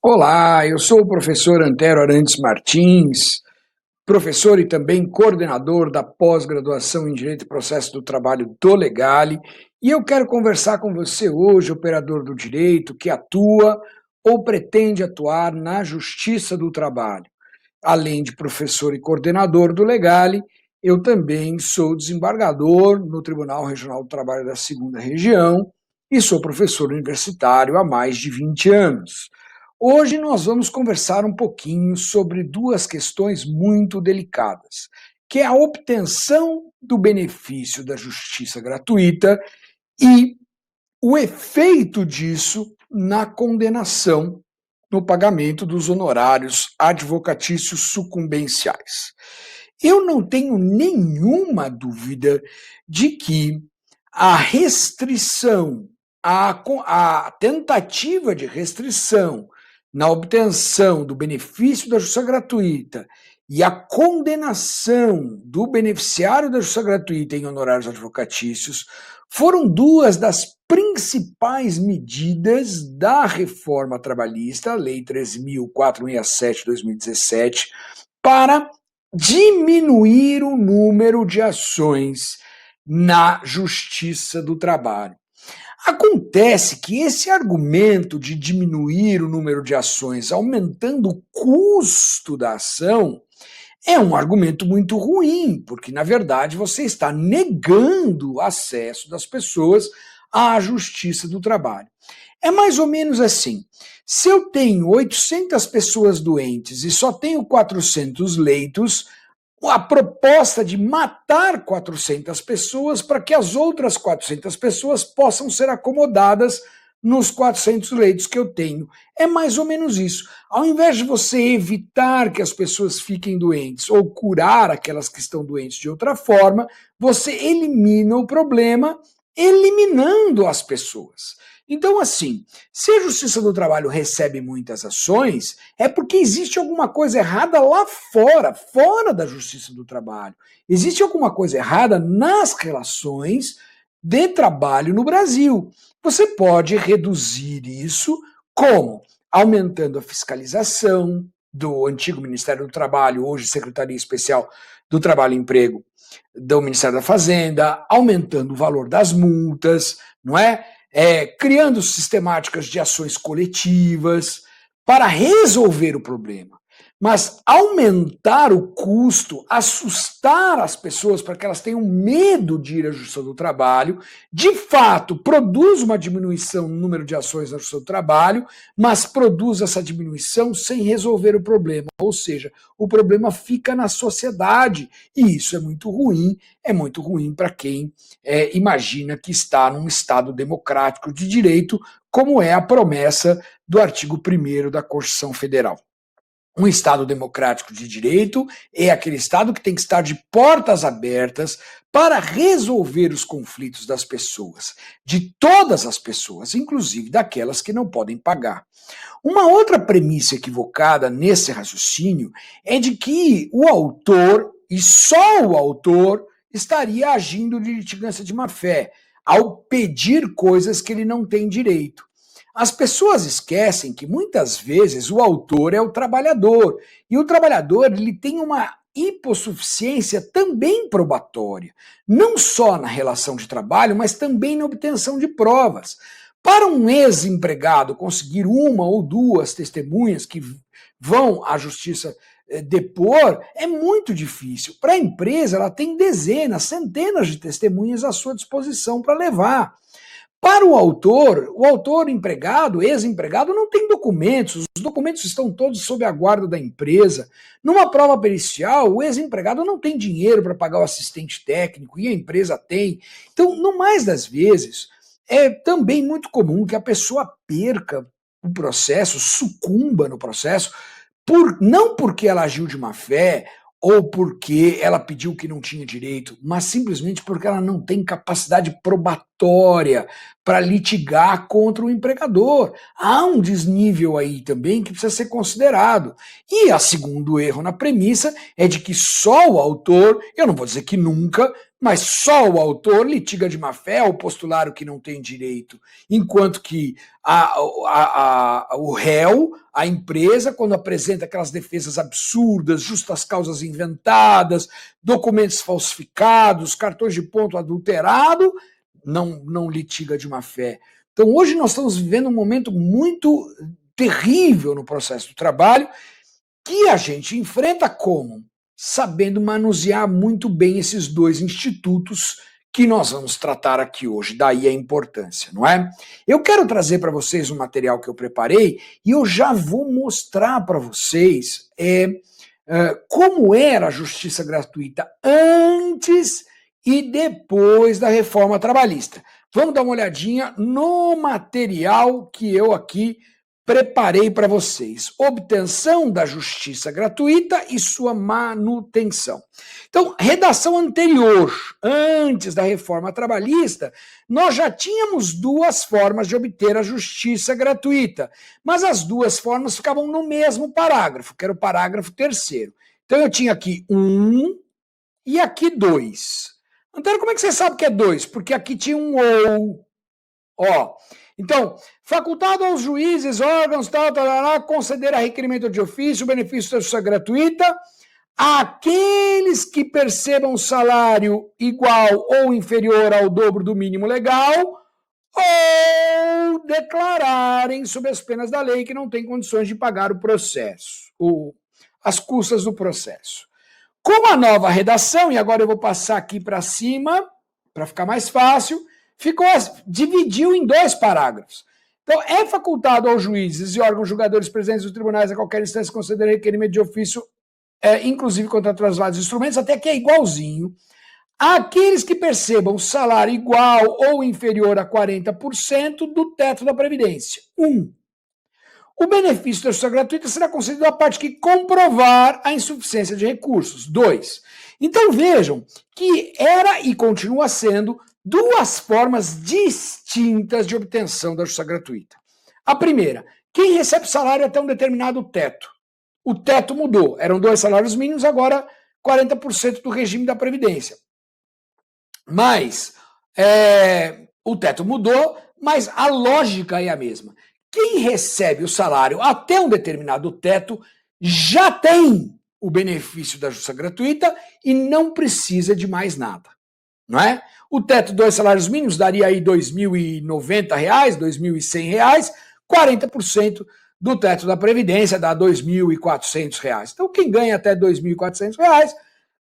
Olá, eu sou o professor Antero Arantes Martins, professor e também coordenador da pós-graduação em Direito e Processo do Trabalho do Legale, e eu quero conversar com você hoje, operador do direito, que atua ou pretende atuar na Justiça do Trabalho. Além de professor e coordenador do Legale, eu também sou desembargador no Tribunal Regional do Trabalho da Segunda Região e sou professor universitário há mais de 20 anos. Hoje nós vamos conversar um pouquinho sobre duas questões muito delicadas, que é a obtenção do benefício da justiça gratuita e o efeito disso na condenação no pagamento dos honorários advocatícios sucumbenciais. Eu não tenho nenhuma dúvida de que a restrição, a tentativa de restrição na obtenção do benefício da justiça gratuita e a condenação do beneficiário da justiça gratuita em honorários advocatícios foram duas das principais medidas da reforma trabalhista, a Lei 13.467 de 2017, para diminuir o número de ações na Justiça do Trabalho. Acontece que esse argumento de diminuir o número de ações aumentando o custo da ação é um argumento muito ruim, porque na verdade você está negando o acesso das pessoas à Justiça do Trabalho. É mais ou menos assim: se eu tenho 800 pessoas doentes e só tenho 400 leitos, a proposta de matar 400 pessoas para que as outras 400 pessoas possam ser acomodadas nos 400 leitos que eu tenho. É mais ou menos isso. Ao invés de você evitar que as pessoas fiquem doentes ou curar aquelas que estão doentes de outra forma, você elimina o problema eliminando as pessoas. Então, assim, se a Justiça do Trabalho recebe muitas ações, é porque existe alguma coisa errada lá fora, fora da Justiça do Trabalho. Existe alguma coisa errada nas relações de trabalho no Brasil. Você pode reduzir isso como? Aumentando a fiscalização do antigo Ministério do Trabalho, hoje Secretaria Especial do Trabalho e Emprego, do Ministério da Fazenda, aumentando o valor das multas, não é? Criando sistemáticas de ações coletivas para resolver o problema. Mas aumentar o custo, assustar as pessoas para que elas tenham medo de ir à Justiça do Trabalho, de fato produz uma diminuição no número de ações na Justiça do Trabalho, mas produz essa diminuição sem resolver o problema. Ou seja, o problema fica na sociedade e isso é muito ruim para quem imagina que está num Estado democrático de direito, como é a promessa do artigo 1º da Constituição Federal. Um Estado democrático de direito é aquele Estado que tem que estar de portas abertas para resolver os conflitos das pessoas, de todas as pessoas, inclusive daquelas que não podem pagar. Uma outra premissa equivocada nesse raciocínio é de que o autor, e só o autor, estaria agindo de litigância de má-fé, ao pedir coisas que ele não tem direito. As pessoas esquecem que muitas vezes o autor é o trabalhador, e o trabalhador ele tem uma hipossuficiência também probatória, não só na relação de trabalho, mas também na obtenção de provas. Para um ex-empregado conseguir uma ou duas testemunhas que vão à justiça depor, é muito difícil. Para a empresa, ela tem dezenas, centenas de testemunhas à sua disposição para levar. Para o autor empregado, ex-empregado, não tem documentos, os documentos estão todos sob a guarda da empresa. Numa prova pericial, o ex-empregado não tem dinheiro para pagar o assistente técnico e a empresa tem. Então, no mais das vezes, é também muito comum que a pessoa perca o processo, sucumba no processo, não porque ela agiu de má fé ou porque ela pediu que não tinha direito, mas simplesmente porque ela não tem capacidade probatória para litigar contra o empregador. Há um desnível aí também que precisa ser considerado. E o segundo erro na premissa é de que só o autor, eu não vou dizer que nunca, mas só o autor litiga de má-fé ao postular o que não tem direito, enquanto que o réu, a empresa, quando apresenta aquelas defesas absurdas, justas causas inventadas, documentos falsificados, cartões de ponto adulterado, não litiga de má-fé. Então hoje nós estamos vivendo um momento muito terrível no processo do trabalho, que a gente enfrenta como? Sabendo manusear muito bem esses dois institutos que nós vamos tratar aqui hoje, daí a importância, não é? Eu quero trazer para vocês um material que eu preparei e eu já vou mostrar para vocês como era a justiça gratuita antes e depois da reforma trabalhista. Vamos dar uma olhadinha no material que eu aqui preparei para vocês. Obtenção da justiça gratuita e sua manutenção. Então, redação anterior, antes da reforma trabalhista, nós já tínhamos duas formas de obter a justiça gratuita, mas as duas formas ficavam no mesmo parágrafo, que era o parágrafo terceiro. Então, eu tinha aqui 1 e aqui 2. Antônio, como é que você sabe que é 2? Porque aqui tinha um ou. Ó, então, facultado aos juízes, órgãos, conceder a requerimento de ofício, benefício da justiça gratuita, àqueles que percebam salário igual ou inferior ao dobro do mínimo legal, ou declararem, sob as penas da lei, que não têm condições de pagar o processo, as custas do processo. Com a nova redação, e agora eu vou passar aqui para cima, para ficar mais fácil, dividiu em 2 parágrafos. Então, é facultado aos juízes e órgãos julgadores presentes nos tribunais a qualquer instância conceder requerimento de ofício, inclusive contra traslados de instrumentos, até que é igualzinho. Aqueles que percebam salário igual ou inferior a 40% do teto da Previdência. 1. O benefício da justiça gratuita será concedido à parte que comprovar a insuficiência de recursos. 2. Então vejam que era e continua sendo duas formas distintas de obtenção da justiça gratuita. A primeira, quem recebe salário até um determinado teto. O teto mudou, eram 2 salários mínimos, agora 40% do regime da Previdência. Mas o teto mudou, mas a lógica é a mesma. Quem recebe o salário até um determinado teto já tem o benefício da justiça gratuita e não precisa de mais nada, não é? O teto, 2 salários mínimos, daria aí R$ 2.090, R$ 2.100, 40% do teto da Previdência dá R$ 2.400. Então, quem ganha até R$ 2.400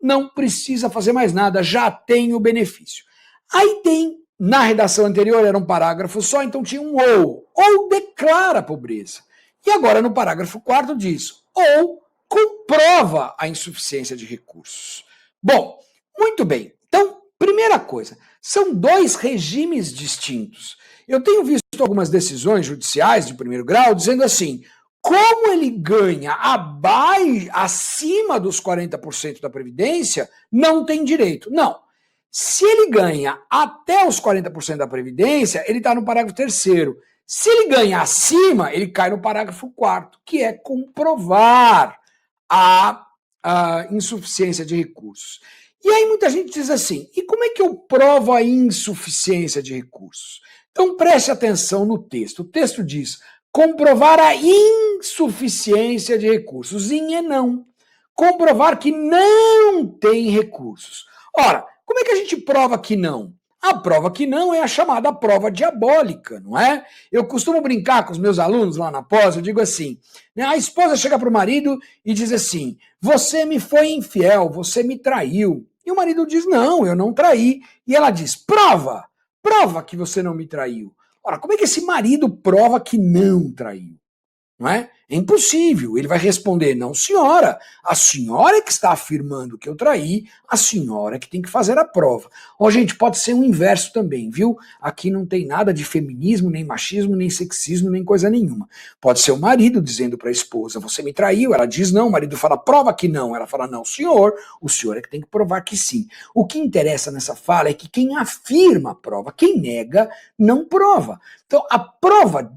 não precisa fazer mais nada, já tem o benefício. Aí tem, na redação anterior era um parágrafo só, então tinha um ou declara a pobreza. E agora no parágrafo 4 diz, ou comprova a insuficiência de recursos. Bom, muito bem. Então, primeira coisa, são 2 regimes distintos. Eu tenho visto algumas decisões judiciais de primeiro grau dizendo assim, como ele ganha acima dos 40% da Previdência, não tem direito. Não. Se ele ganha até os 40% da Previdência, ele está no parágrafo 3º. Se ele ganha acima, ele cai no parágrafo 4º, que é comprovar a insuficiência de recursos. E aí muita gente diz assim, e como é que eu provo a insuficiência de recursos? Então preste atenção no texto. O texto diz, comprovar a insuficiência de recursos. Em é não. Comprovar que não tem recursos. Ora, como é que a gente prova que não? A prova que não é a chamada prova diabólica, não é? Eu costumo brincar com os meus alunos lá na pós, eu digo assim, né, a esposa chega para o marido e diz assim, você me foi infiel, você me traiu. E o marido diz, não, eu não traí. E ela diz, prova que você não me traiu. Ora, como é que esse marido prova que não traiu? Não é? É impossível. Ele vai responder, não, senhora. A senhora é que está afirmando que eu traí, a senhora é que tem que fazer a prova. Ó, gente, pode ser o inverso também, viu? Aqui não tem nada de feminismo, nem machismo, nem sexismo, nem coisa nenhuma. Pode ser o marido dizendo para a esposa, você me traiu. Ela diz não, o marido fala, prova que não. Ela fala, não, senhor, o senhor é que tem que provar que sim. O que interessa nessa fala é que quem afirma prova, quem nega, não prova. Então, a prova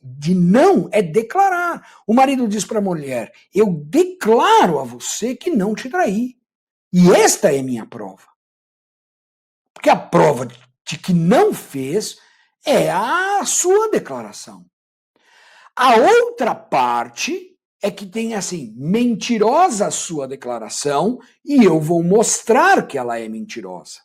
de não é declarar. O marido diz para a mulher, eu declaro a você que não te traí. E esta é minha prova. Porque a prova de que não fez é a sua declaração. A outra parte é que tem assim, mentirosa a sua declaração e eu vou mostrar que ela é mentirosa.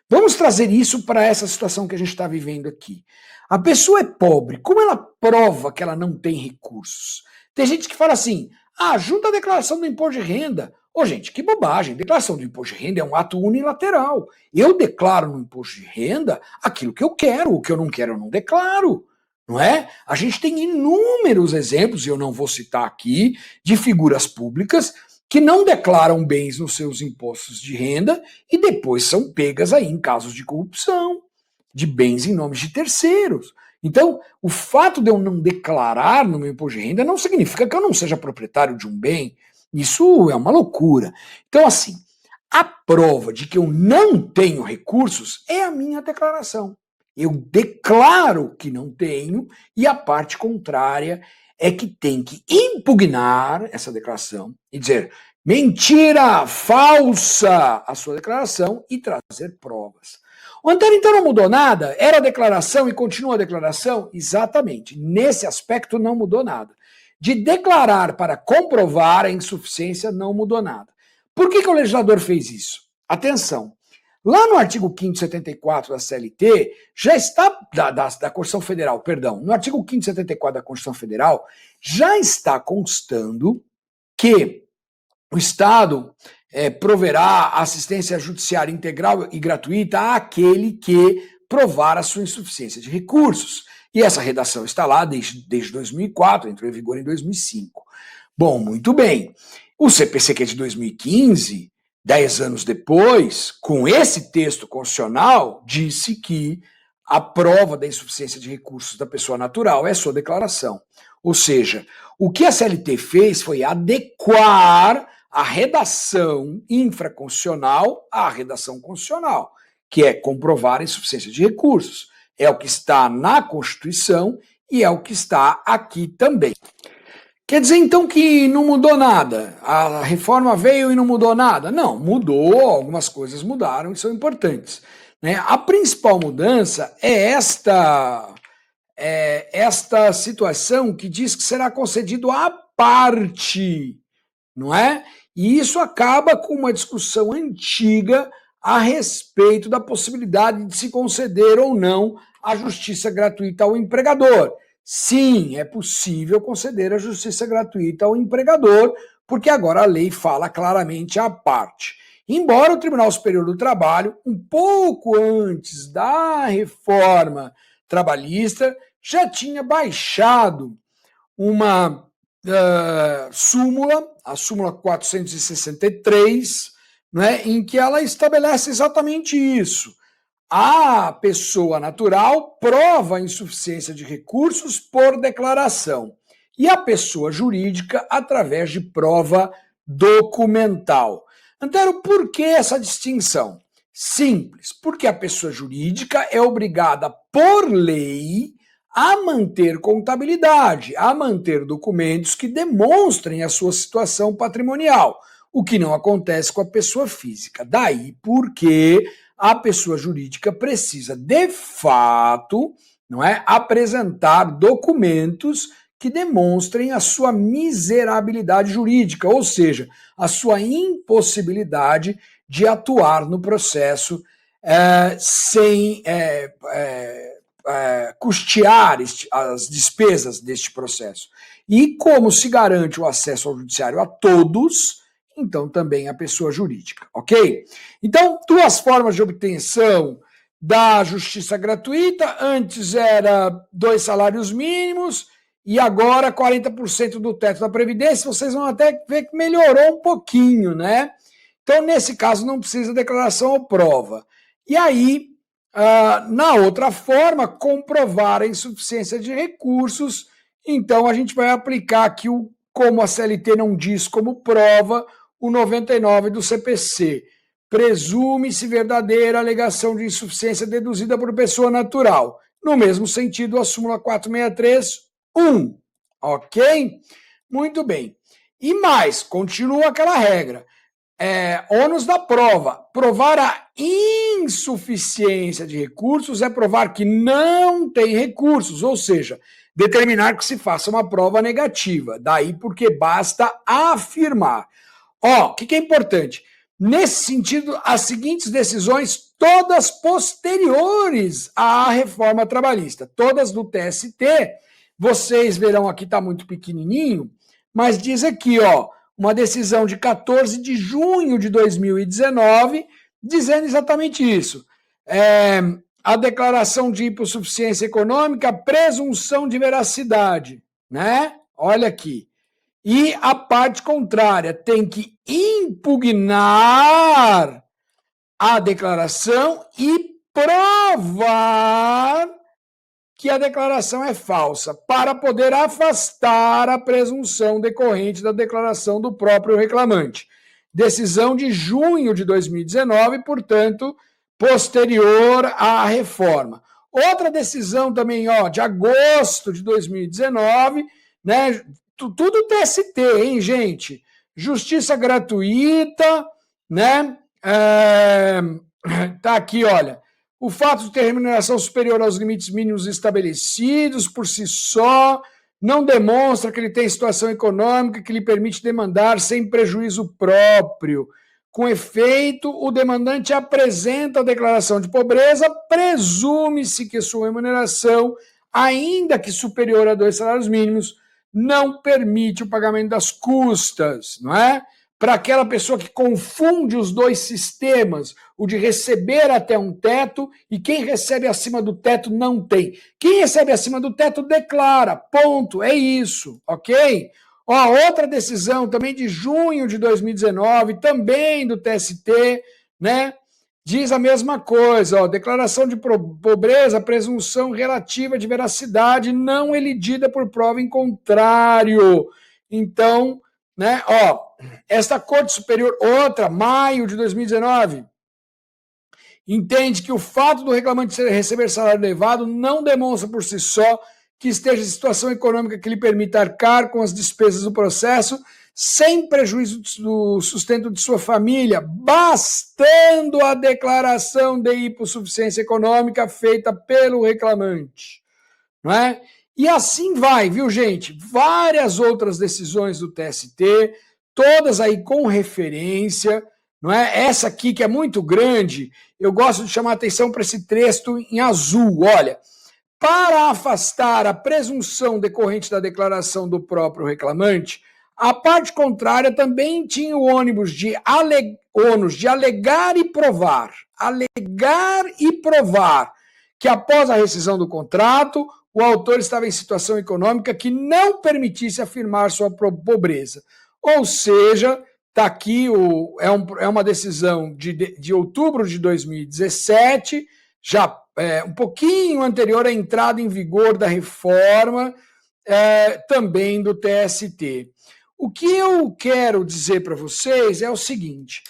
Vamos trazer isso para essa situação que a gente está vivendo aqui. A pessoa é pobre, como ela prova que ela não tem recursos? Tem gente que fala assim, junta a declaração do imposto de renda. Ô gente, que bobagem, declaração do imposto de renda é um ato unilateral. Eu declaro no imposto de renda aquilo que eu quero, o que eu não quero eu não declaro. Não é? A gente tem inúmeros exemplos, e eu não vou citar aqui, de figuras públicas que não declaram bens nos seus impostos de renda e depois são pegas aí em casos de corrupção, de bens em nome de terceiros. Então, o fato de eu não declarar no meu imposto de renda não significa que eu não seja proprietário de um bem. Isso é uma loucura. Então, assim, a prova de que eu não tenho recursos é a minha declaração. Eu declaro que não tenho e a parte contrária é que tem que impugnar essa declaração e dizer mentira, falsa a sua declaração e trazer provas. O Antero então não mudou nada? Era a declaração e continua a declaração? Exatamente. Nesse aspecto não mudou nada. De declarar para comprovar a insuficiência não mudou nada. Por que o legislador fez isso? Atenção. Lá no artigo 574 da CLT, já está, da Constituição Federal, perdão, no artigo 574 da Constituição Federal, já está constando que o Estado proverá assistência judiciária integral e gratuita àquele que provar a sua insuficiência de recursos. E essa redação está lá desde 2004, entrou em vigor em 2005. Bom, muito bem. O CPC, que é de 2015, 10 anos depois, com esse texto constitucional, disse que a prova da insuficiência de recursos da pessoa natural é a sua declaração. Ou seja, o que a CLT fez foi adequar a redação infraconstitucional à redação constitucional, que é comprovar a insuficiência de recursos. É o que está na Constituição e é o que está aqui também. Quer dizer, então, que não mudou nada? A reforma veio e não mudou nada? Não, mudou, algumas coisas mudaram e são importantes. Né? A principal mudança é esta situação que diz que será concedido à parte, não é? E isso acaba com uma discussão antiga a respeito da possibilidade de se conceder ou não a justiça gratuita ao empregador. Sim, é possível conceder a justiça gratuita ao empregador, porque agora a lei fala claramente à parte. Embora o Tribunal Superior do Trabalho, um pouco antes da reforma trabalhista, já tinha baixado uma súmula, a súmula 463, né, em que ela estabelece exatamente isso. A pessoa natural prova a insuficiência de recursos por declaração e a pessoa jurídica através de prova documental. Antero, por que essa distinção? Simples, porque a pessoa jurídica é obrigada por lei a manter contabilidade, a manter documentos que demonstrem a sua situação patrimonial, o que não acontece com a pessoa física. Daí porque a pessoa jurídica precisa, de fato, não é, apresentar documentos que demonstrem a sua miserabilidade jurídica, ou seja, a sua impossibilidade de atuar no processo sem custear as despesas deste processo. E como se garante o acesso ao judiciário a todos, então também a pessoa jurídica, ok? Então, duas formas de obtenção da justiça gratuita, antes era 2 salários mínimos e agora 40% do teto da Previdência, vocês vão até ver que melhorou um pouquinho, né? Então, nesse caso, não precisa declaração ou prova. E aí, na outra forma, comprovar a insuficiência de recursos, então a gente vai aplicar aqui, como a CLT não diz como prova, o 99 do CPC. Presume-se verdadeira alegação de insuficiência deduzida por pessoa natural. No mesmo sentido, a súmula 463(1). Ok? Muito bem. E mais, continua aquela regra. ônus da prova. Provar a insuficiência de recursos é provar que não tem recursos, ou seja, determinar que se faça uma prova negativa. Daí porque basta afirmar. O que é importante? Nesse sentido, as seguintes decisões, todas posteriores à reforma trabalhista, todas do TST, vocês verão aqui, está muito pequenininho, mas diz aqui, uma decisão de 14 de junho de 2019, dizendo exatamente isso. A declaração de hipossuficiência econômica, presunção de veracidade, né? Olha aqui. E a parte contrária tem que impugnar a declaração e provar que a declaração é falsa, para poder afastar a presunção decorrente da declaração do próprio reclamante. Decisão de junho de 2019, portanto, posterior à reforma. Outra decisão também, de agosto de 2019, né? Tudo TST, hein, gente? Justiça gratuita, né? Tá aqui, olha. O fato de ter remuneração superior aos limites mínimos estabelecidos por si só não demonstra que ele tem situação econômica que lhe permite demandar sem prejuízo próprio. Com efeito, o demandante apresenta a declaração de pobreza, presume-se que sua remuneração, ainda que superior a 2 salários mínimos, não permite o pagamento das custas, não é? Para aquela pessoa que confunde os dois sistemas, o de receber até um teto e quem recebe acima do teto não tem. Quem recebe acima do teto declara, ponto, é isso, ok? Outra decisão também de junho de 2019, também do TST, né? Diz a mesma coisa, declaração de pobreza, presunção relativa de veracidade não elidida por prova em contrário. Então, né, esta Corte Superior, outra, maio de 2019, entende que o fato do reclamante receber salário elevado não demonstra por si só que esteja em situação econômica que lhe permita arcar com as despesas do processo sem prejuízo do sustento de sua família, bastando a declaração de hipossuficiência econômica feita pelo reclamante. Não é? E assim vai, viu, gente? Várias outras decisões do TST, todas aí com referência, não é? Essa aqui, que é muito grande, eu gosto de chamar a atenção para esse texto em azul. Olha, para afastar a presunção decorrente da declaração do próprio reclamante, a parte contrária também tinha o ônus de alegar e provar. Alegar e provar que após a rescisão do contrato, o autor estava em situação econômica que não permitisse afirmar sua pobreza. Ou seja, está aqui, é uma decisão de outubro de 2017, já um pouquinho anterior à entrada em vigor da reforma, também do TST. O que eu quero dizer para vocês é o seguinte: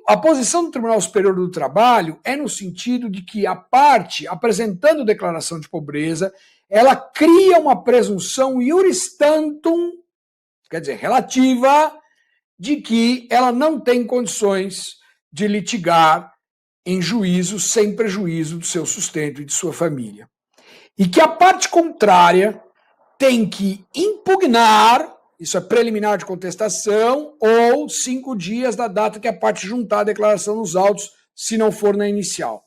a posição do Tribunal Superior do Trabalho é no sentido de que a parte apresentando declaração de pobreza, ela cria uma presunção iuris tantum, quer dizer, relativa, de que ela não tem condições de litigar em juízo sem prejuízo do seu sustento e de sua família. E que a parte contrária tem que impugnar, isso é preliminar de contestação, ou 5 dias da data que a parte juntar a declaração nos autos, se não for na inicial.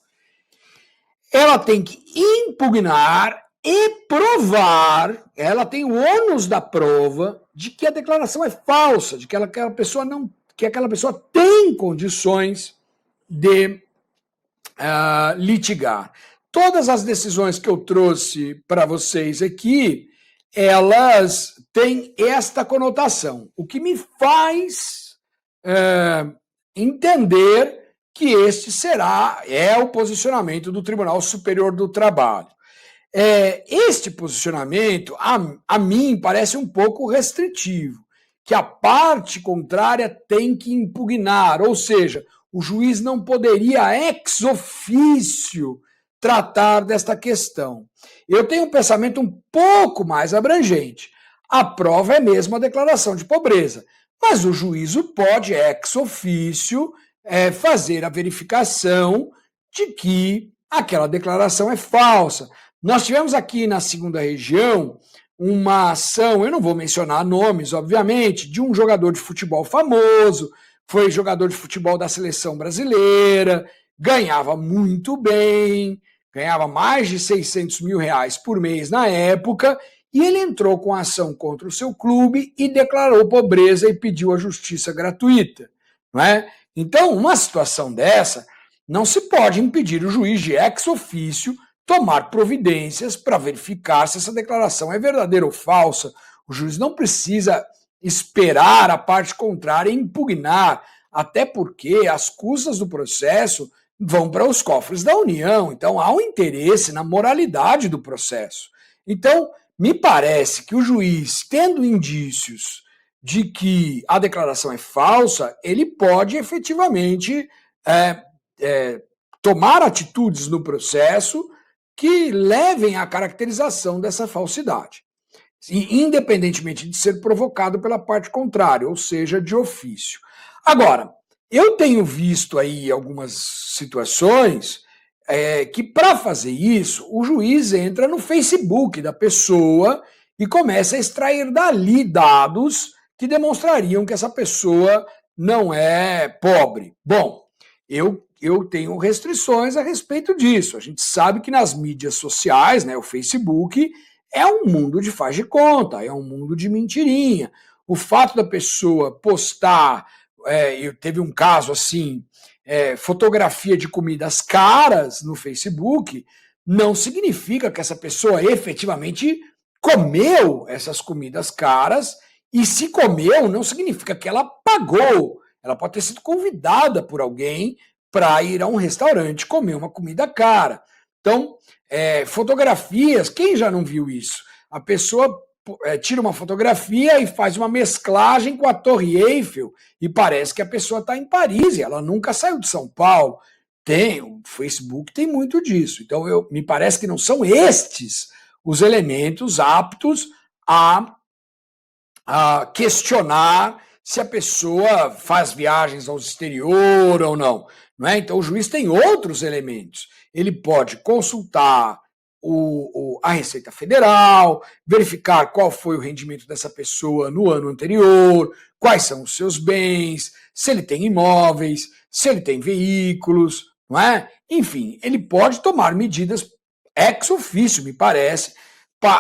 Ela tem que impugnar e provar, ela tem o ônus da prova de que a declaração é falsa, de que aquela pessoa tem condições de litigar. Todas as decisões que eu trouxe para vocês aqui, elas têm esta conotação, o que me faz entender que este é o posicionamento do Tribunal Superior do Trabalho. Este posicionamento, a mim, parece um pouco restritivo, que a parte contrária tem que impugnar, ou seja, o juiz não poderia ex officio tratar desta questão. Eu tenho um pensamento um pouco mais abrangente. A prova é mesmo a declaração de pobreza, Mas o juízo pode, ex officio, fazer a verificação de que aquela declaração é falsa. Nós tivemos aqui na segunda região uma ação, eu não vou mencionar nomes, obviamente, de um jogador de futebol famoso, foi jogador de futebol da seleção brasileira, ganhava muito bem, ganhava mais de 600 mil reais por mês na época, e ele entrou com ação contra o seu clube e declarou pobreza e pediu a justiça gratuita. Não é? Então, uma situação dessa, não se pode impedir o juiz de ex officio tomar providências para verificar se essa declaração é verdadeira ou falsa. O juiz não precisa esperar a parte contrária e impugnar, até porque as custas do processo vão para os cofres da União. Então, há um interesse na moralidade do processo. Então, me parece que o juiz, tendo indícios de que a declaração é falsa, ele pode efetivamente tomar atitudes no processo que levem à caracterização dessa falsidade, independentemente de ser provocado pela parte contrária, ou seja, de ofício. Agora, eu tenho visto aí algumas situações que, para fazer isso, o juiz entra no Facebook da pessoa e começa a extrair dali dados que demonstrariam que essa pessoa não é pobre. Bom, eu tenho restrições a respeito disso. A gente sabe que nas mídias sociais, né, o Facebook, é um mundo de faz de conta, é um mundo de mentirinha. O fato da pessoa postar, teve um caso assim, fotografia de comidas caras no Facebook, não significa que essa pessoa efetivamente comeu essas comidas caras, e se comeu, não significa que ela pagou. Ela pode ter sido convidada por alguém para ir a um restaurante comer uma comida cara. Então, fotografias, quem já não viu isso? A pessoa tira uma fotografia e faz uma mesclagem com a Torre Eiffel e parece que a pessoa está em Paris e ela nunca saiu de São Paulo. O Facebook tem muito disso. Então, me parece que não são estes os elementos aptos a questionar se a pessoa faz viagens ao exterior ou não. Não é? Então, o juiz tem outros elementos. Ele pode consultar a Receita Federal, verificar qual foi o rendimento dessa pessoa no ano anterior, quais são os seus bens, se ele tem imóveis, se ele tem veículos, não é? Enfim, ele pode tomar medidas ex officio, me parece,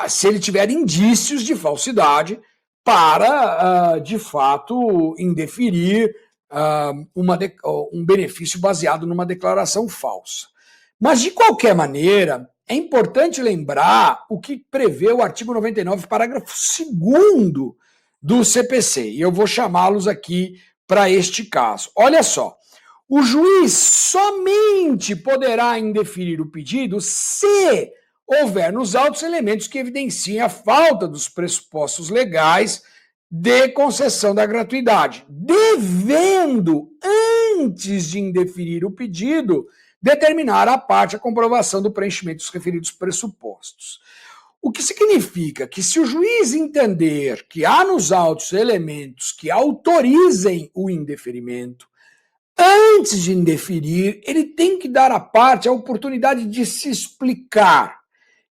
se ele tiver indícios de falsidade, para, de fato, indeferir um benefício baseado numa declaração falsa. Mas, de qualquer maneira, é importante lembrar o que prevê o artigo 99, parágrafo 2º do CPC, e eu vou chamá-los aqui para este caso. Olha só, o juiz somente poderá indeferir o pedido se houver nos autos elementos que evidenciem a falta dos pressupostos legais de concessão da gratuidade, devendo, antes de indeferir o pedido, determinar à parte a comprovação do preenchimento dos referidos pressupostos. O que significa que, se o juiz entender que há nos autos elementos que autorizem o indeferimento, antes de indeferir, ele tem que dar à parte a oportunidade de se explicar.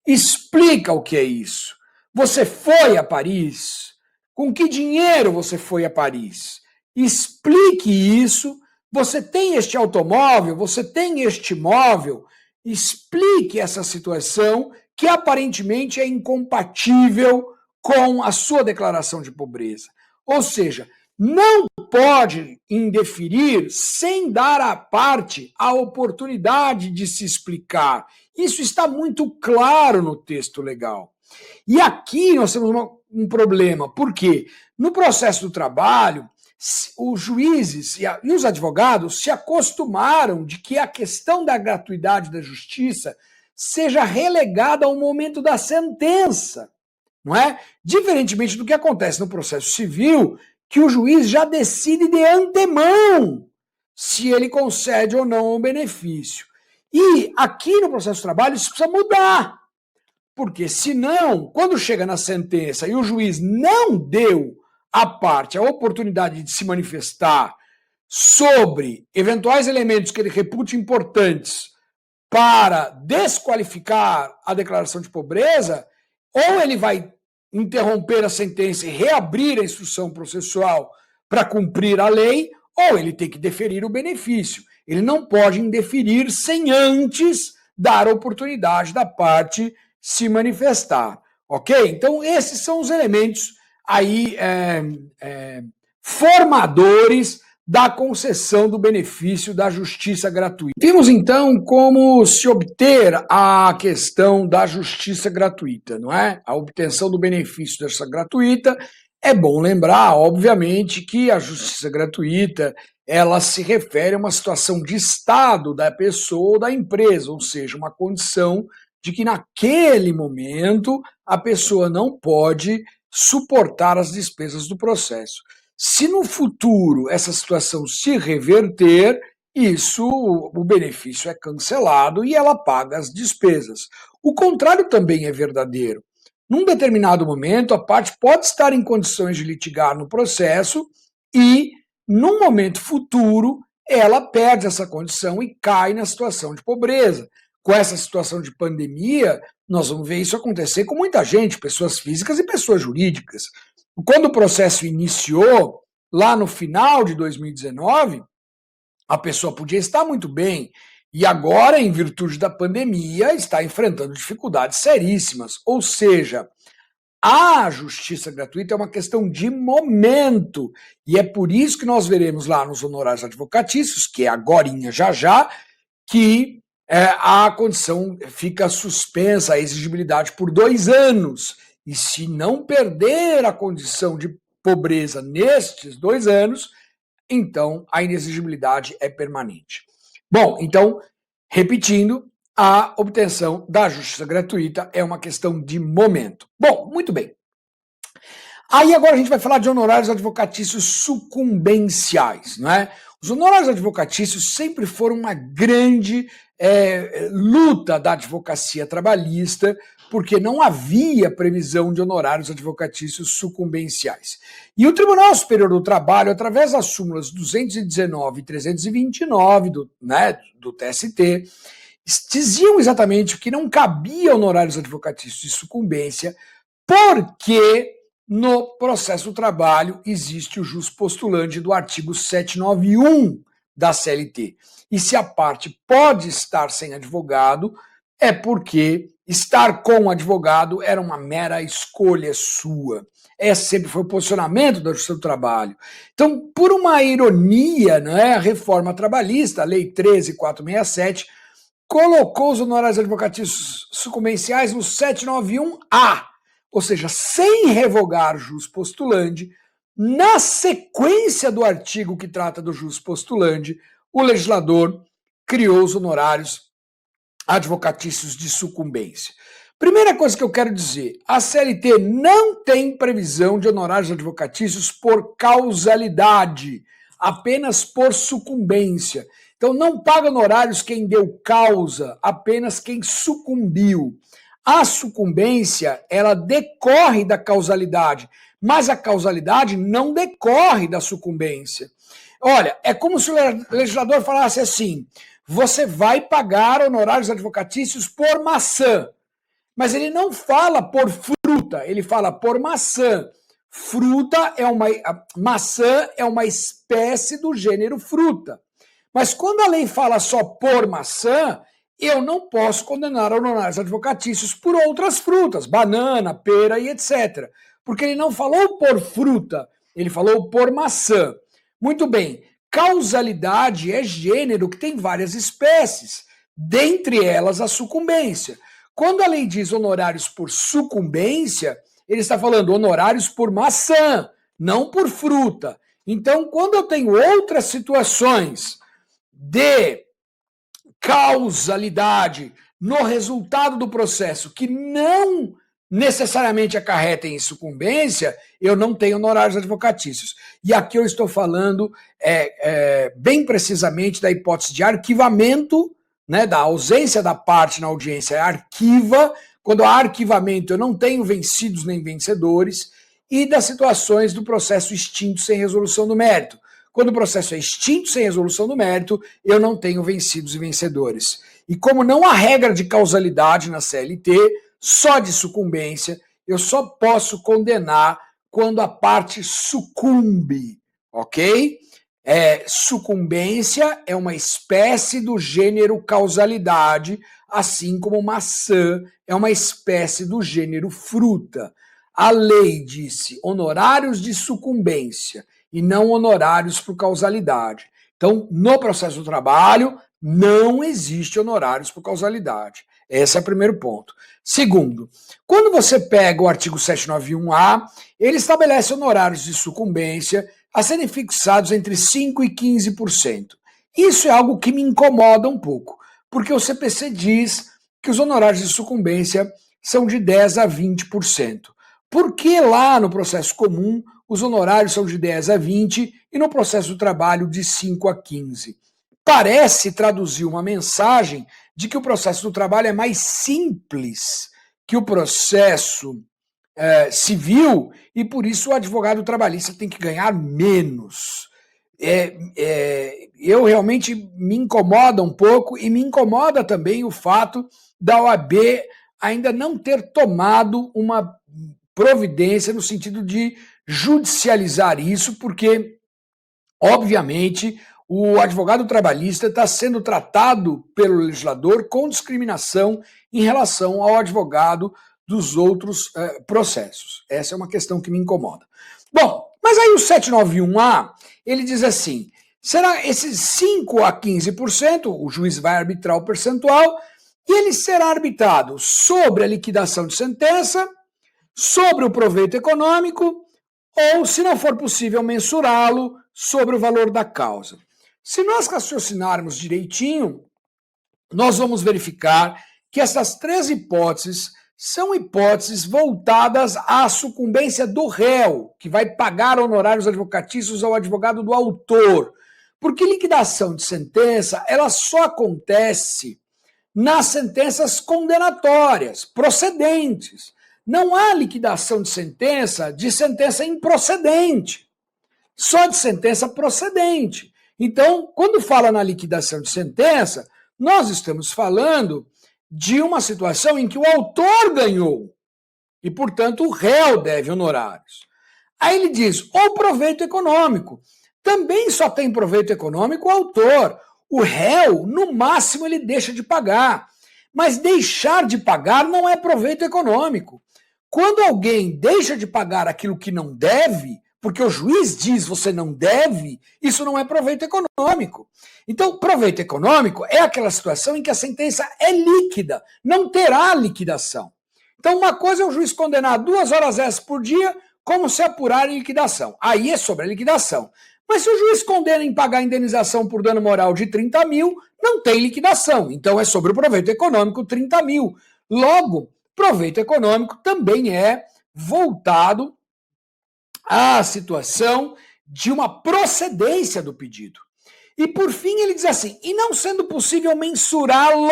Explica o que é isso. Você foi a Paris? Com que dinheiro você foi a Paris? Explique isso. Você tem este automóvel? Você tem este imóvel? Explique essa situação que aparentemente é incompatível com a sua declaração de pobreza. Ou seja, não pode indeferir sem dar à parte a oportunidade de se explicar. Isso está muito claro no texto legal. E aqui nós temos um problema, porque no processo do trabalho, os juízes e os advogados se acostumaram de que a questão da gratuidade da justiça seja relegada ao momento da sentença, não é? Diferentemente do que acontece no processo civil, que o juiz já decide de antemão se ele concede ou não o benefício. E aqui no processo do trabalho isso precisa mudar, porque senão, quando chega na sentença e o juiz não deu à parte a oportunidade de se manifestar sobre eventuais elementos que ele repute importantes para desqualificar a declaração de pobreza, ou ele vai interromper a sentença e reabrir a instrução processual para cumprir a lei, ou ele tem que deferir o benefício. Ele não pode indeferir sem antes dar oportunidade da parte se manifestar, ok? Então, esses são os elementos aí formadores da concessão do benefício da justiça gratuita. Vimos então como se obter a questão da justiça gratuita, não é? A obtenção do benefício da justiça gratuita. É bom lembrar, obviamente, que a justiça gratuita ela se refere a uma situação de estado da pessoa ou da empresa, ou seja, uma condição de que naquele momento a pessoa não pode suportar as despesas do processo. Se no futuro essa situação se reverter, o benefício é cancelado e ela paga as despesas. O contrário também é verdadeiro. Num determinado momento, a parte pode estar em condições de litigar no processo e, num momento futuro, ela perde essa condição e cai na situação de pobreza. Com essa situação de pandemia, nós vamos ver isso acontecer com muita gente, pessoas físicas e pessoas jurídicas. Quando o processo iniciou, lá no final de 2019, a pessoa podia estar muito bem e agora, em virtude da pandemia, está enfrentando dificuldades seríssimas. Ou seja, a justiça gratuita é uma questão de momento e é por isso que nós veremos lá nos honorários advocatícios, que é agorinha já, que a condição fica suspensa, a exigibilidade por 2 anos. E se não perder a condição de pobreza nestes 2 anos, então a inexigibilidade é permanente. Bom, então, repetindo, a obtenção da justiça gratuita é uma questão de momento. Bom, muito bem. Aí agora a gente vai falar de honorários advocatícios sucumbenciais, não é? Os honorários advocatícios sempre foram uma grande luta da advocacia trabalhista, porque não havia previsão de honorários advocatícios sucumbenciais. E o Tribunal Superior do Trabalho, através das súmulas 219 e 329 do TST, diziam exatamente que não cabia honorários advocatícios de sucumbência, porque no processo do trabalho existe o jus postulante do artigo 791 da CLT. E se a parte pode estar sem advogado, é porque estar com o advogado era uma mera escolha sua. Esse sempre foi o posicionamento da Justiça do Trabalho. Então, por uma ironia, a reforma trabalhista, a Lei 13.467, colocou os honorários advocatícios sucumbenciais no 791A, ou seja, sem revogar jus postulante. Na sequência do artigo que trata do jus postulante, o legislador criou os honorários advocatícios de sucumbência. Primeira coisa que eu quero dizer, a CLT não tem previsão de honorários advocatícios por causalidade, apenas por sucumbência. Então não paga honorários quem deu causa, apenas quem sucumbiu. A sucumbência, ela decorre da causalidade, mas a causalidade não decorre da sucumbência. Olha, é como se o legislador falasse assim, você vai pagar honorários advocatícios por maçã, mas ele não fala por fruta, ele fala por maçã. Maçã é uma espécie do gênero fruta. Mas quando a lei fala só por maçã, eu não posso condenar honorários advocatícios por outras frutas, banana, pera e etc. Porque ele não falou por fruta, ele falou por maçã. Muito bem, causalidade é gênero que tem várias espécies, dentre elas a sucumbência. Quando a lei diz honorários por sucumbência, ele está falando honorários por maçã, não por fruta. Então, quando eu tenho outras situações de causalidade no resultado do processo que não necessariamente acarretem em sucumbência, eu não tenho honorários advocatícios. E aqui eu estou falando bem precisamente da hipótese de arquivamento, da ausência da parte na audiência, arquiva. Quando há arquivamento, eu não tenho vencidos nem vencedores. e das situações do processo extinto sem resolução do mérito. Quando o processo é extinto sem resolução do mérito, eu não tenho vencidos e vencedores. E como não há regra de causalidade na CLT, só de sucumbência, eu só posso condenar quando a parte sucumbe, ok? Sucumbência é uma espécie do gênero causalidade, assim como maçã é uma espécie do gênero fruta. A lei disse honorários de sucumbência e não honorários por causalidade. Então, no processo do trabalho, não existe honorários por causalidade. Esse é o primeiro ponto. Segundo, quando você pega o artigo 791A, ele estabelece honorários de sucumbência a serem fixados entre 5% e 15%. Isso é algo que me incomoda um pouco, porque o CPC diz que os honorários de sucumbência são de 10% a 20%. Por que lá no processo comum os honorários são de 10% a 20% e no processo do trabalho de 5% a 15%? Parece traduzir uma mensagem de que o processo do trabalho é mais simples que o processo civil e por isso o advogado trabalhista tem que ganhar menos. Eu realmente me incomoda um pouco e me incomoda também o fato da OAB ainda não ter tomado uma providência no sentido de judicializar isso, porque, obviamente, o advogado trabalhista está sendo tratado pelo legislador com discriminação em relação ao advogado dos outros processos. Essa é uma questão que me incomoda. Bom, mas aí o 791A, ele diz assim, será esses 5% a 15%, o juiz vai arbitrar o percentual, e ele será arbitrado sobre a liquidação de sentença, sobre o proveito econômico, ou, se não for possível mensurá-lo, sobre o valor da causa. Se nós raciocinarmos direitinho, nós vamos verificar que essas três hipóteses são hipóteses voltadas à sucumbência do réu, que vai pagar honorários advocatícios ao advogado do autor. Porque liquidação de sentença, ela só acontece nas sentenças condenatórias, procedentes. Não há liquidação de sentença improcedente, só de sentença procedente. Então, quando fala na liquidação de sentença, nós estamos falando de uma situação em que o autor ganhou e, portanto, o réu deve honorários. Aí ele diz, ou proveito econômico. Também só tem proveito econômico o autor. O réu, no máximo, ele deixa de pagar. Mas deixar de pagar não é proveito econômico. Quando alguém deixa de pagar aquilo que não deve, porque o juiz diz você não deve, isso não é proveito econômico. Então, proveito econômico é aquela situação em que a sentença é líquida, não terá liquidação. Então, uma coisa é o juiz condenar 2 horas extras por dia, como se apurar em liquidação. Aí é sobre a liquidação. Mas se o juiz condena em pagar indenização por dano moral de 30 mil, não tem liquidação. Então é sobre o proveito econômico 30 mil. Logo, proveito econômico também é voltado à situação de uma procedência do pedido. E por fim ele diz assim, e não sendo possível mensurá-lo,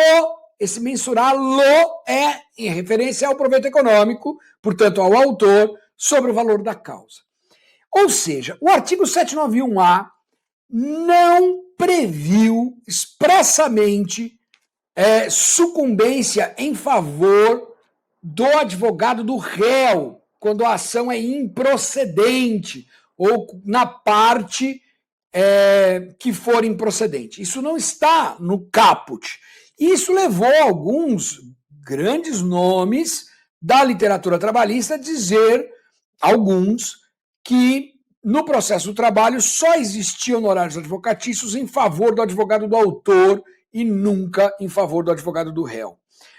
esse mensurá-lo é em referência ao proveito econômico, portanto ao autor, sobre o valor da causa. Ou seja, o artigo 791A não previu expressamente sucumbência em favor do advogado do réu, quando a ação é improcedente, ou na parte que for improcedente. Isso não está no caput. Isso levou alguns grandes nomes da literatura trabalhista a dizer, alguns, que no processo do trabalho só existiam honorários advocatícios em favor do advogado do autor e nunca em favor do advogado do réu.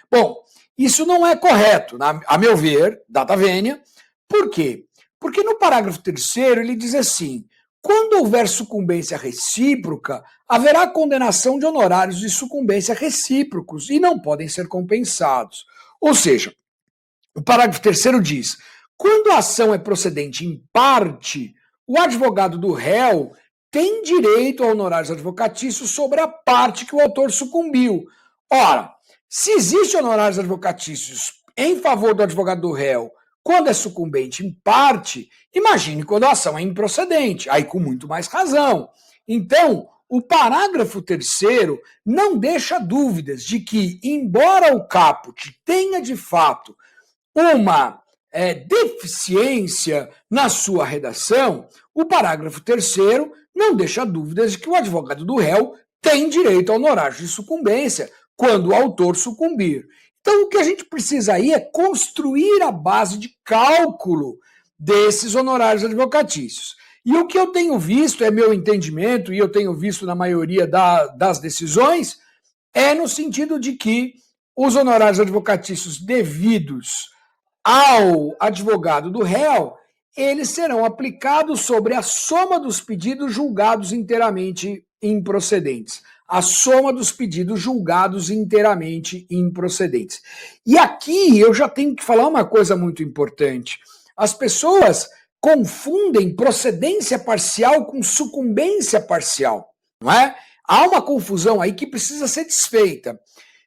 Bom, isso não é correto, a meu ver, data vênia. Por quê? Porque no parágrafo 3º ele diz assim, quando houver sucumbência recíproca, haverá condenação de honorários de sucumbência recíprocos e não podem ser compensados. Ou seja, o parágrafo 3º diz, quando a ação é procedente em parte, o advogado do réu tem direito a honorários advocatícios sobre a parte que o autor sucumbiu. Ora, se existe honorários advocatícios em favor do advogado do réu Quando é sucumbente em parte, imagine quando a ação é improcedente, aí com muito mais razão. Então, o parágrafo 3º não deixa dúvidas de que, embora o caput tenha de fato uma deficiência na sua redação, o parágrafo 3º não deixa dúvidas de que o advogado do réu tem direito a honorários de sucumbência quando o autor sucumbir. Então, o que a gente precisa aí é construir a base de cálculo desses honorários advocatícios. E o que eu tenho visto, é meu entendimento, e eu tenho visto na maioria das decisões, é no sentido de que os honorários advocatícios devidos ao advogado do réu, eles serão aplicados sobre a soma dos pedidos julgados inteiramente improcedentes. A soma dos pedidos julgados inteiramente improcedentes. E aqui eu já tenho que falar uma coisa muito importante. As pessoas confundem procedência parcial com sucumbência parcial, não é? Há uma confusão aí que precisa ser desfeita.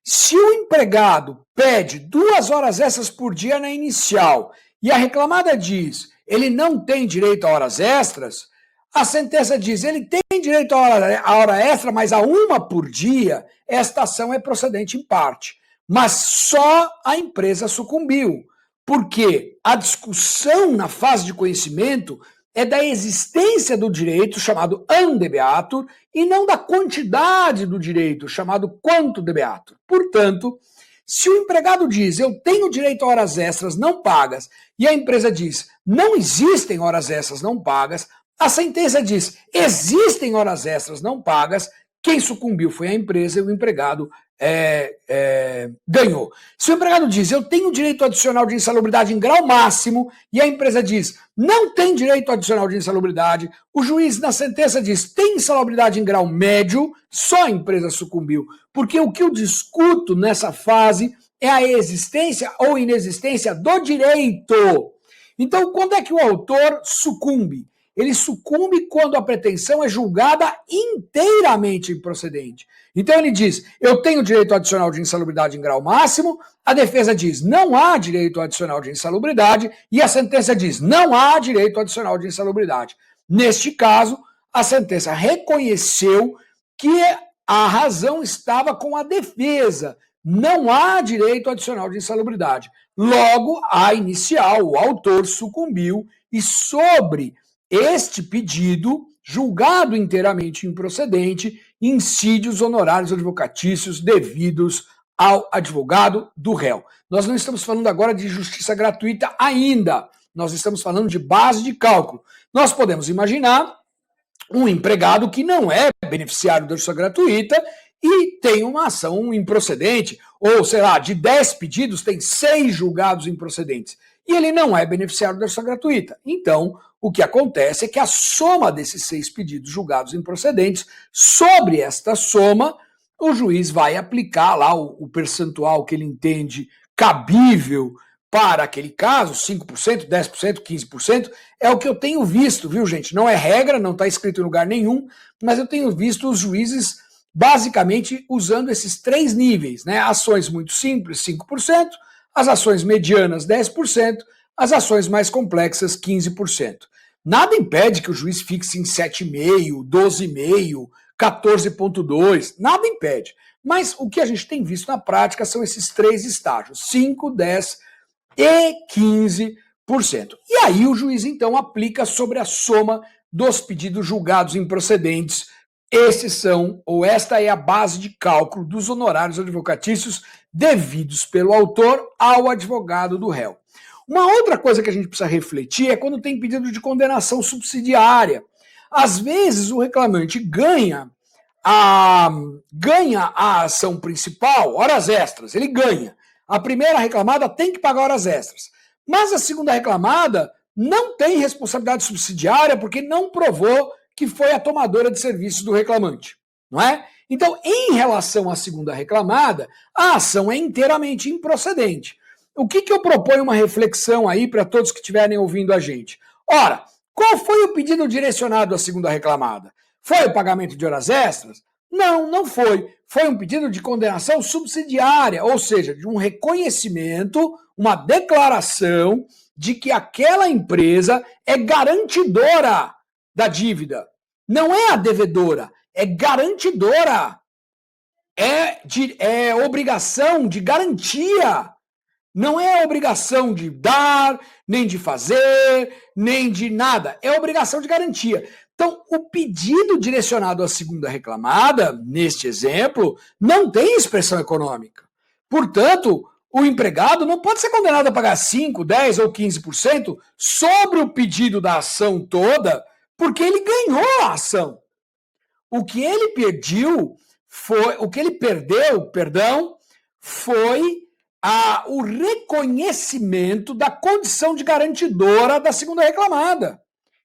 Se o empregado pede 2 horas extras por dia na inicial e a reclamada diz ele não tem direito a horas extras, a sentença diz ele tem direito a hora extra, mas a 1 por dia, esta ação é procedente em parte. Mas só a empresa sucumbiu, porque a discussão na fase de conhecimento é da existência do direito, chamado andebeatur, e não da quantidade do direito, chamado quanto debeatur. Portanto, se o empregado diz, eu tenho direito a horas extras não pagas, e a empresa diz, não existem horas extras não pagas, a sentença diz, existem horas extras não pagas, quem sucumbiu foi a empresa e o empregado ganhou. Se o empregado diz, eu tenho direito adicional de insalubridade em grau máximo, e a empresa diz, não tem direito adicional de insalubridade, o juiz na sentença diz, tem insalubridade em grau médio, só a empresa sucumbiu. Porque o que eu discuto nessa fase é a existência ou inexistência do direito. Então, quando é que o autor sucumbe? Ele sucumbe quando a pretensão é julgada inteiramente improcedente. Então ele diz, eu tenho direito adicional de insalubridade em grau máximo, a defesa diz, não há direito adicional de insalubridade, e a sentença diz, não há direito adicional de insalubridade. Neste caso, a sentença reconheceu que a razão estava com a defesa, não há direito adicional de insalubridade. Logo, a inicial, o autor sucumbiu, e sobre este pedido, julgado inteiramente improcedente, incide os honorários advocatícios devidos ao advogado do réu. Nós não estamos falando agora de justiça gratuita ainda, nós estamos falando de base de cálculo. Nós podemos imaginar um empregado que não é beneficiário da justiça gratuita e tem uma ação improcedente, ou sei lá, de 10 pedidos tem 6 julgados improcedentes, e ele não é beneficiário da justiça gratuita. Então, o que acontece é que a soma desses 6 pedidos julgados improcedentes, sobre esta soma, o juiz vai aplicar lá o percentual que ele entende cabível para aquele caso, 5%, 10%, 15%, é o que eu tenho visto, viu, gente? Não é regra, não está escrito em lugar nenhum, mas eu tenho visto os juízes basicamente usando esses 3 níveis, né? Ações muito simples, 5%, as ações medianas, 10%, as ações mais complexas, 15%. Nada impede que o juiz fixe em 7,5%, 12,5%, 14,2%, nada impede. Mas o que a gente tem visto na prática são esses 3 estágios, 5%, 10% e 15%. E aí o juiz, então, aplica sobre a soma dos pedidos julgados improcedentes. Esses são, ou esta é a base de cálculo dos honorários advocatícios devidos pelo autor ao advogado do réu. Uma outra coisa que a gente precisa refletir é quando tem pedido de condenação subsidiária. Às vezes o reclamante ganha a ação principal, horas extras, ele ganha. A primeira reclamada tem que pagar horas extras. Mas a segunda reclamada não tem responsabilidade subsidiária porque não provou que foi a tomadora de serviços do reclamante, não é? Então, em relação à segunda reclamada, a ação é inteiramente improcedente. O que eu proponho uma reflexão aí para todos que estiverem ouvindo a gente? Ora, qual foi o pedido direcionado à segunda reclamada? Foi o pagamento de horas extras? Não, não foi. Foi um pedido de condenação subsidiária, ou seja, de um reconhecimento, uma declaração de que aquela empresa é garantidora da dívida. Não é a devedora, é garantidora. É obrigação de garantia. Não é obrigação de dar, nem de fazer, nem de nada. É obrigação de garantia. Então, o pedido direcionado à segunda reclamada, neste exemplo, não tem expressão econômica. Portanto, o empregado não pode ser condenado a pagar 5, 10 ou 15% sobre o pedido da ação toda, porque ele ganhou a ação. O que ele perdeu foi o reconhecimento da condição de garantidora da segunda reclamada.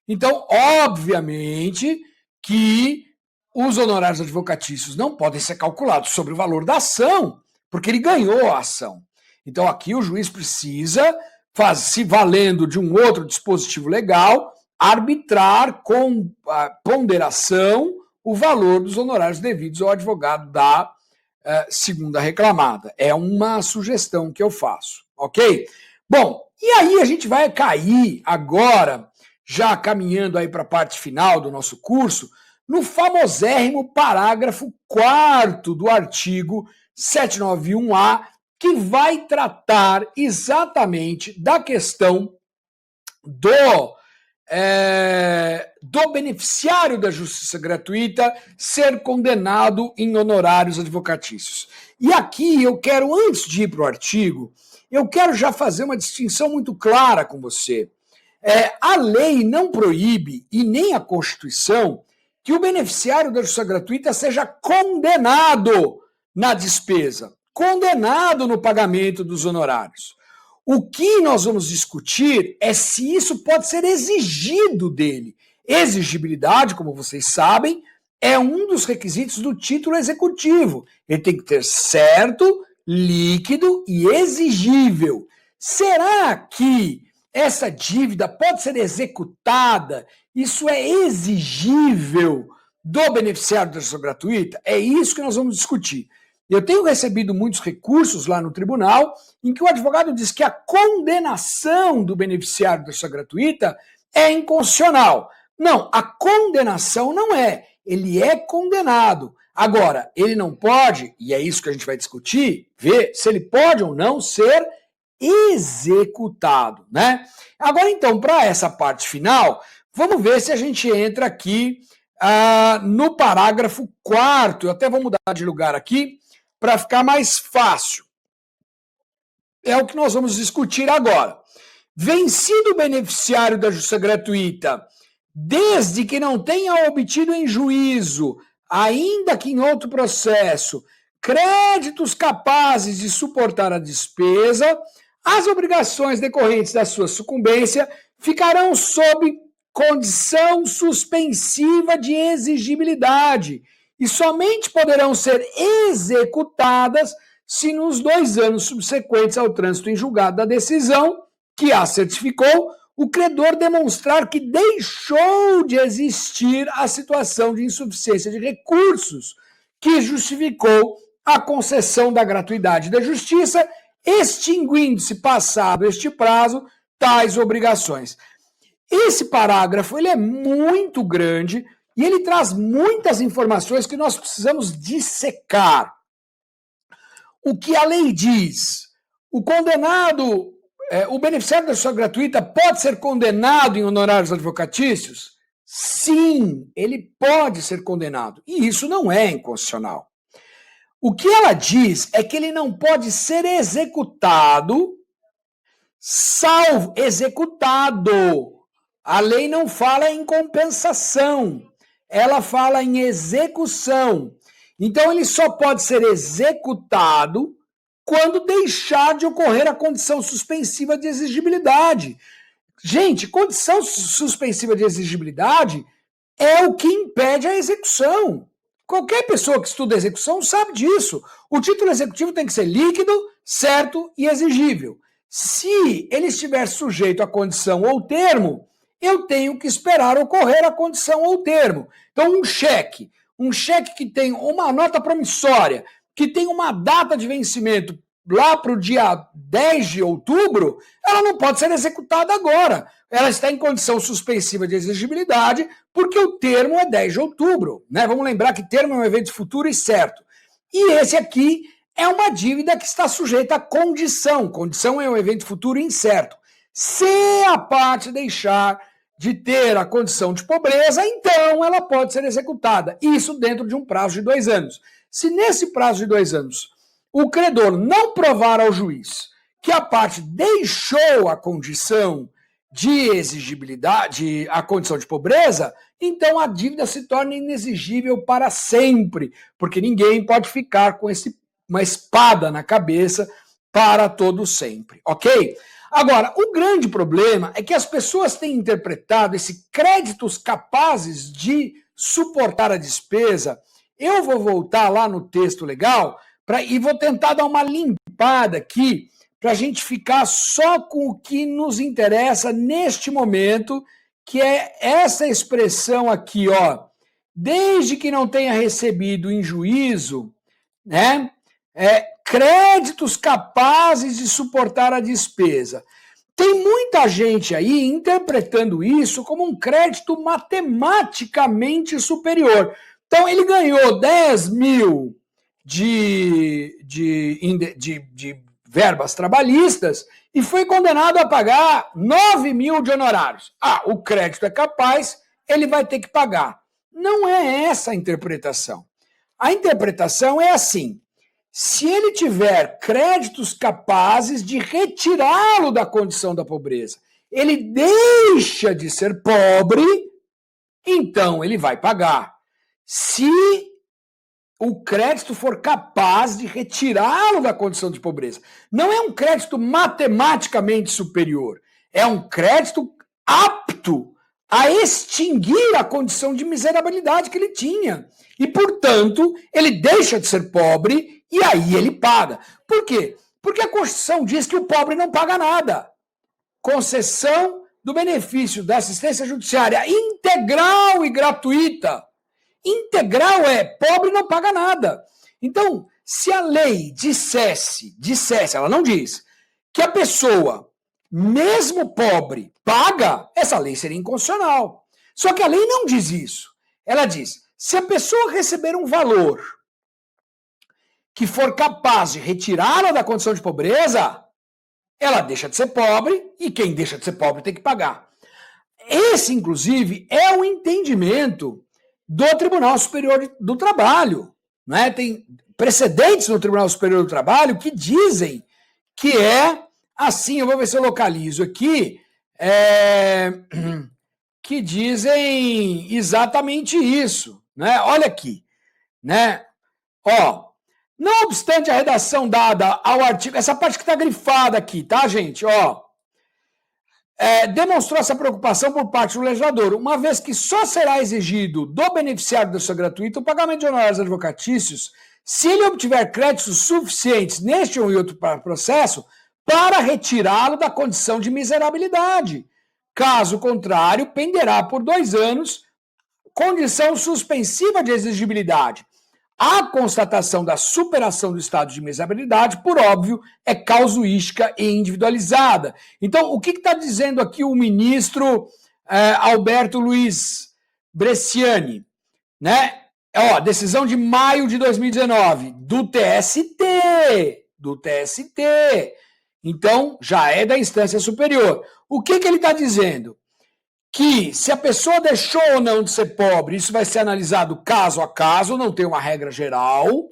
Então, obviamente que os honorários advocatícios não podem ser calculados sobre o valor da ação, porque ele ganhou a ação. Então, aqui o juiz precisa, se valendo de um outro dispositivo legal, arbitrar com ponderação o valor dos honorários devidos ao advogado da segunda reclamada. É uma sugestão que eu faço, ok? Bom, e aí a gente vai cair agora, já caminhando aí para a parte final do nosso curso, no famosérrimo parágrafo 4º do artigo 791A, que vai tratar exatamente da questão do beneficiário da justiça gratuita ser condenado em honorários advocatícios. E aqui eu quero, antes de ir para o artigo, eu quero já fazer uma distinção muito clara com você. A lei não proíbe, e nem a Constituição, que o beneficiário da justiça gratuita seja condenado na despesa, condenado no pagamento dos honorários. O que nós vamos discutir é se isso pode ser exigido dele. Exigibilidade, como vocês sabem, é um dos requisitos do título executivo. Ele tem que ter certo, líquido e exigível. Será que essa dívida pode ser executada? Isso é exigível do beneficiário da justiça gratuita? É isso que nós vamos discutir. Eu tenho recebido muitos recursos lá no tribunal em que o advogado diz que a condenação do beneficiário da justiça gratuita é inconstitucional. Não, a condenação não é. Ele é condenado. Agora, ele não pode, e é isso que a gente vai discutir, ver se ele pode ou não ser executado, né? Agora, então, para essa parte final, vamos ver se a gente entra aqui no parágrafo 4º. Eu até vou mudar de lugar aqui para ficar mais fácil. É o que nós vamos discutir agora. Vencido o beneficiário da justiça gratuita, desde que não tenha obtido em juízo, ainda que em outro processo, créditos capazes de suportar a despesa, as obrigações decorrentes da sua sucumbência ficarão sob condição suspensiva de exigibilidade e somente poderão ser executadas se nos 2 anos subsequentes ao trânsito em julgado da decisão, que a certificou, o credor demonstrar que deixou de existir a situação de insuficiência de recursos que justificou a concessão da gratuidade da justiça, extinguindo-se passado este prazo tais obrigações. Esse parágrafo ele é muito grande e ele traz muitas informações que nós precisamos dissecar. O que a lei diz? O condenado, o beneficiário da justiça gratuita pode ser condenado em honorários advocatícios? Sim, ele pode ser condenado. E isso não é inconstitucional. O que ela diz é que ele não pode ser executado, salvo executado. A lei não fala em compensação, ela fala em execução. Então, ele só pode ser executado quando deixar de ocorrer a condição suspensiva de exigibilidade. Gente, condição suspensiva de exigibilidade é o que impede a execução. Qualquer pessoa que estuda execução sabe disso. O título executivo tem que ser líquido, certo e exigível. Se ele estiver sujeito à condição ou termo, eu tenho que esperar ocorrer a condição ou termo. Então, um cheque um cheque que tem uma nota promissória, que tem uma data de vencimento lá para o dia 10 de outubro, ela não pode ser executada agora. Ela está em condição suspensiva de exigibilidade porque o termo é 10 de outubro. Né? Vamos lembrar que termo é um evento futuro e certo. E esse aqui é uma dívida que está sujeita a condição. Condição é um evento futuro incerto. Se a parte deixar de ter a condição de pobreza, então ela pode ser executada. Isso dentro de um prazo de 2 anos. Se nesse prazo de 2 anos o credor não provar ao juiz que a parte deixou a condição de exigibilidade, a condição de pobreza, então a dívida se torna inexigível para sempre, porque ninguém pode ficar com uma espada na cabeça para todo sempre, ok? Agora, o grande problema é que as pessoas têm interpretado esses créditos capazes de suportar a despesa. Eu vou voltar lá no texto legal e vou tentar dar uma limpada aqui para a gente ficar só com o que nos interessa neste momento, que é essa expressão aqui, ó, desde que não tenha recebido em juízo, né, créditos capazes de suportar a despesa. Tem muita gente aí interpretando isso como um crédito matematicamente superior. Então, ele ganhou 10 mil de verbas trabalhistas e foi condenado a pagar 9 mil de honorários. Ah, o crédito é capaz, ele vai ter que pagar. Não é essa a interpretação. A interpretação é assim: se ele tiver créditos capazes de retirá-lo da condição da pobreza, ele deixa de ser pobre, então ele vai pagar. Se o crédito for capaz de retirá-lo da condição de pobreza. Não é um crédito matematicamente superior, é um crédito apto a extinguir a condição de miserabilidade que ele tinha. E, portanto, ele deixa de ser pobre e aí ele paga. Por quê? Porque a Constituição diz que o pobre não paga nada. Concessão do benefício da assistência judiciária integral e gratuita. Integral é pobre não paga nada. Então, se a lei dissesse, ela não diz, que a pessoa, mesmo pobre, paga, essa lei seria inconstitucional. Só que a lei não diz isso. Ela diz, se a pessoa receber um valor que for capaz de retirá-la da condição de pobreza, ela deixa de ser pobre e quem deixa de ser pobre tem que pagar. Esse, inclusive, é o entendimento do Tribunal Superior do Trabalho. Né? Tem precedentes no Tribunal Superior do Trabalho que dizem que é assim, eu vou ver se eu localizo aqui, que dizem exatamente isso. Né? Olha aqui. Né? Ó, não obstante a redação dada ao artigo, essa parte que está grifada aqui, tá, gente? Ó, demonstrou essa preocupação por parte do legislador, uma vez que só será exigido do beneficiário da sua gratuita o pagamento de honorários advocatícios se ele obtiver créditos suficientes neste ou em outro processo para retirá-lo da condição de miserabilidade. Caso contrário, penderá por 2 anos condição suspensiva de exigibilidade. A constatação da superação do estado de miserabilidade, por óbvio, é casuística e individualizada. Então, o que está dizendo aqui o ministro Alberto Luiz Bresciani? Né? Ó, decisão de maio de 2019, do TST. Então, já é da instância superior. O que ele está dizendo? Que se a pessoa deixou ou não de ser pobre, isso vai ser analisado caso a caso, não tem uma regra geral.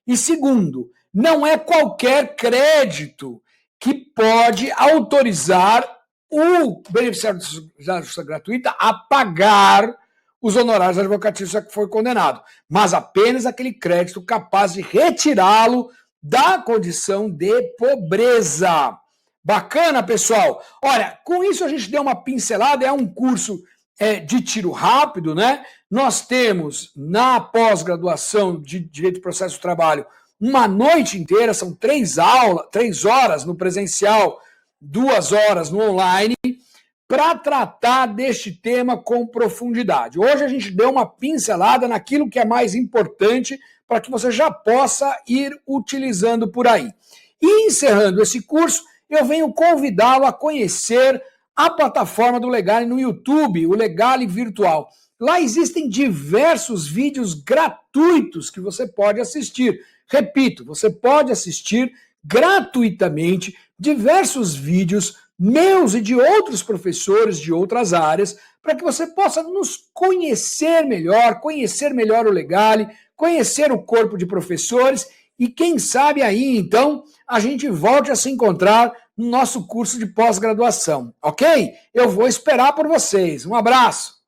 E segundo, não é qualquer crédito que pode autorizar o beneficiário da justiça gratuita a pagar os honorários advocatícios a que foi condenado, mas apenas aquele crédito capaz de retirá-lo da condição de pobreza. Bacana, pessoal? Olha, com isso a gente deu uma pincelada, é um curso de tiro rápido, né? Nós temos na pós-graduação de Direito do Processo do Trabalho uma noite inteira, são 3 horas no presencial, 2 horas no online, para tratar deste tema com profundidade. Hoje a gente deu uma pincelada naquilo que é mais importante para que você já possa ir utilizando por aí. E encerrando esse curso, eu venho convidá-lo a conhecer a plataforma do Legale no YouTube, o Legale Virtual. Lá existem diversos vídeos gratuitos que você pode assistir. Repito, você pode assistir gratuitamente diversos vídeos meus e de outros professores de outras áreas, para que você possa nos conhecer melhor o Legale, conhecer o corpo de professores e quem sabe aí, então, a gente volte a se encontrar no nosso curso de pós-graduação, ok? Eu vou esperar por vocês. Um abraço!